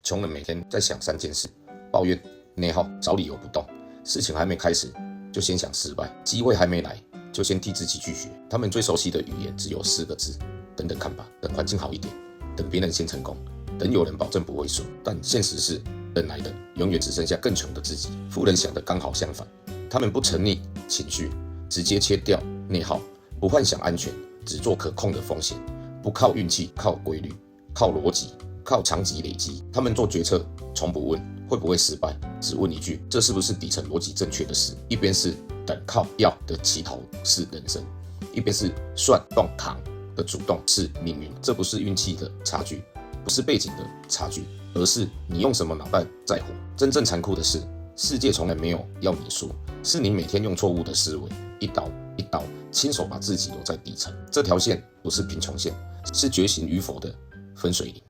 穷人每天在想3件事：抱怨、内耗、找理由不动。事情还没开始，就先想失败；机会还没来，就先替自己拒绝。他们最熟悉的语言只有4个字：等等看吧，等环境好一点，等别人先成功，等有人保证不会输。但现实是，等来的永远只剩下更穷的自己。富人想的刚好相反，他们不沉溺情绪，直接切掉内耗，不幻想安全，只做可控的风险，不靠运气，靠规律，靠逻辑，靠长期累积。他们做决策从不问会不会失败，只问一句：这是不是底层逻辑正确的事？一边是等靠要的起头是人生，一边是算动扛的主动是命运。这不是运气的差距，不是背景的差距，而是你用什么脑袋在活。真正残酷的是，世界从来没有要你输，是你每天用错误的思维，一刀一刀亲手把自己留在底层。这条线不是贫穷线，是觉醒与否的分水岭。